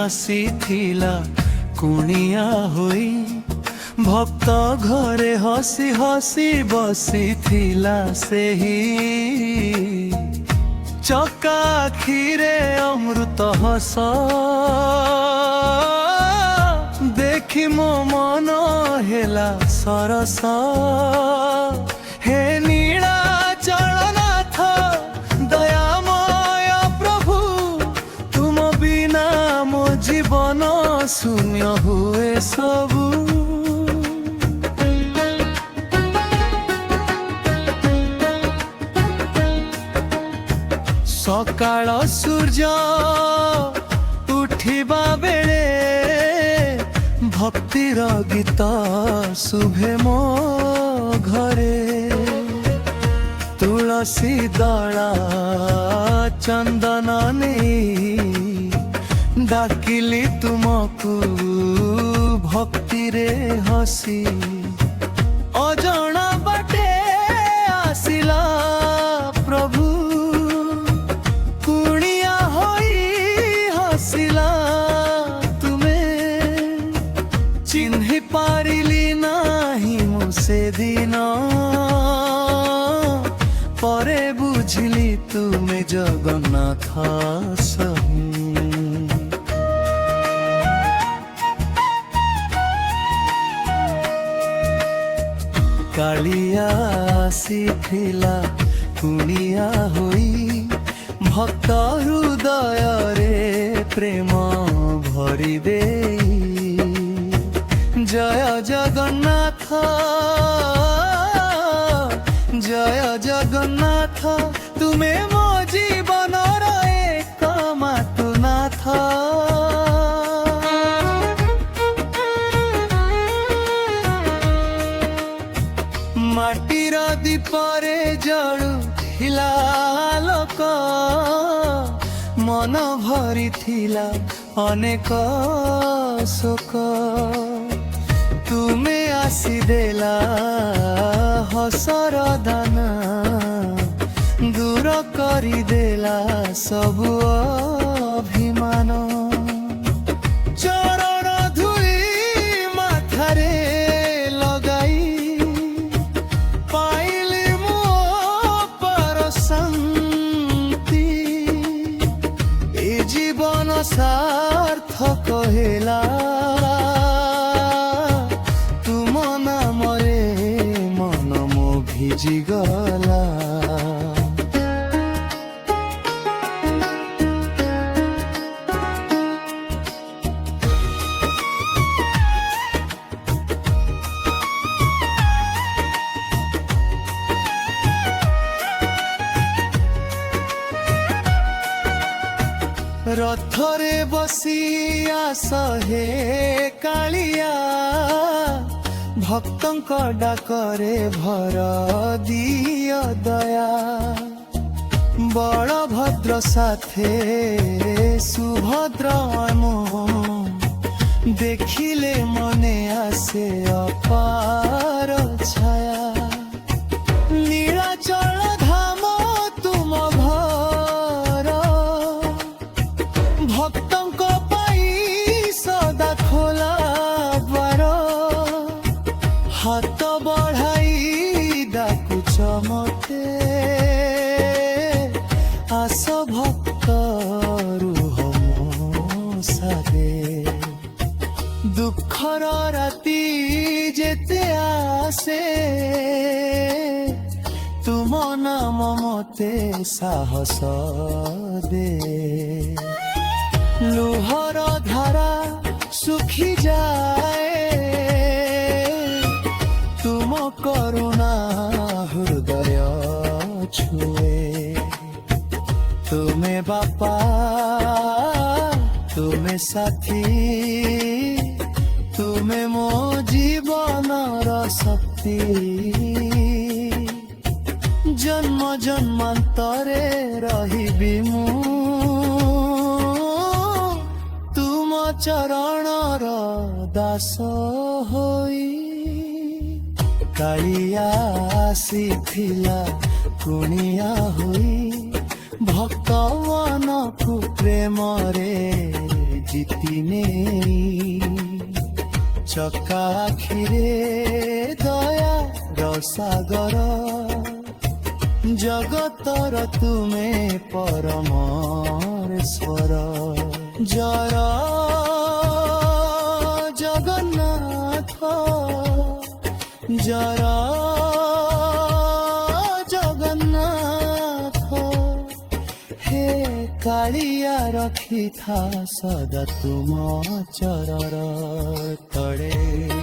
ଆସିଥିଲା କୁଣିଆ ହୋଇ ଭକ୍ତ ଘରେ ହସି ହସି ବସିଥିଲା ସେହି ଚକା ଆଖିରେ ଅମୃତ ହସ ଦେଖି ମୋ ମନ ହେଲା ସରସ ହେ ନୀଳାଚଳନାଥ ଦୟାମୟ ପ୍ରଭୁ ତୁମ ବିନା ମୋ ଜୀବନ ଶୂନ୍ୟ ହୁଏ ସବୁ। ସକାଳ ସୂର୍ଯ୍ୟ ଉଠିବା ବେଳେ ଭକ୍ତିର ଗୀତ ଶୁଭେ ମୋ ଘରେ ତୁଳସୀ ଦଳ ଚନ୍ଦନ ନେଇ ଡାକିଲି ତୁମକୁ ଭକ୍ତିରେ ହସି ଅଜଣା ବାଟେ ଆସିଲା ପ୍ରଭୁ କୁଣିଆ ହୋଇ ହସିଲା ତୁମେ ଚିହ୍ନି ପାରିଲି ନାହିଁ ମୁଁ ସେଦିନ ପରେ ବୁଝିଲି ତୁମେ ଜଗନ୍ନାଥ ସ୍ୱାମୀ। କାଳିଆ ଆସିଥିଲା କୁଣିଆ ହୋଇ ଭକ୍ତ ହୃଦୟରେ ପ୍ରେମ ଭରି ଦେଇ ଜୟ ଜଗନ୍ନାଥ ଜୟ ଜଗନ୍ନାଥ ତୁମେ ମୋ ଜୀବନର ଏକମାତ୍ର ନାଥ। ମାଟିର ଦୀପରେ ଜଳୁଥିଲା ଆଲୋକ ମନ ଭରିଥିଲା ଅନେକ ଶୋକ ତୁମେ ଆସିଦେଲା ହସର ଦାନା ଦୂର କରିଦେଲା ସବୁ ଅଭିମାନ ଚରଣ ଧୁଇ ମାଥାରେ ଲଗାଇ ପାଇଲି ମୋ ପରଶାନ୍ତି ଏ ଜୀବନ ସାର୍ଥକ ହେଲା ତୁମ ନାମରେ ମନ ମୋ ଭିଜିଗଲା। ରଥରେ ବସି ଆସ ହେ କାଳିଆ ଭକ୍ତଙ୍କ ଡାକରେ ଭର ଦିଅ ଦୟା ବଳଭଦ୍ର ସାଥେ ସୁଭଦ୍ର ଦେଖିଲେ ମନେ ଆସେ ଅପାର ଛାୟା ନୀଳାଚଳ ଧାମ ତୁମ ଘର ଭକ୍ତଙ୍କ ପାଇଁ ସଦା ଖୋଲା ଦ୍ୱାର ହାତ ବଢ଼ାଇ ଡାକୁଛ ମତେ ଆସ ଭକ୍ତ ରୁହ ମୋ ସାଥେ ଦୁଃଖର ରାତି ଯେତେ ଆସେ ତୁମ ନାମ ମତେ ସାହସ ଦେ ଲୁହର ଧାରା ଶୁଖିଯାଏ ତୁମ କରୁଣା ହୃଦୟ ଛୁଏ ତୁମେ ବାପା ତୁମେ ସାଥୀ ତୁମେ ମୋ ଜୀବନର ଶକ୍ତି ଜନ୍ମ ଜନ୍ମାନ୍ତରେ ରହିବି ମୁଁ ତୁମ ଚରଣର ଦାସ ହୋଇ। କାଳିଆ ଆସିଥିଲା କୁଣିଆ ହୋଇ ଭକ୍ତମାନଙ୍କୁ ପ୍ରେମରେ ଜିତି ନେଇ ଚକା ଆଖିରେ ଦୟାର ସାଗର ଜଗତର ତୁମେ ପରମେଶ୍ୱର ଜୟ ଜଗନ୍ନାଥ ଜୟ ଜଗନ୍ନାଥ ହେ କାଳିଆ ରଖିଥା ସଦା ତୁମ ଚରର ତଳେ।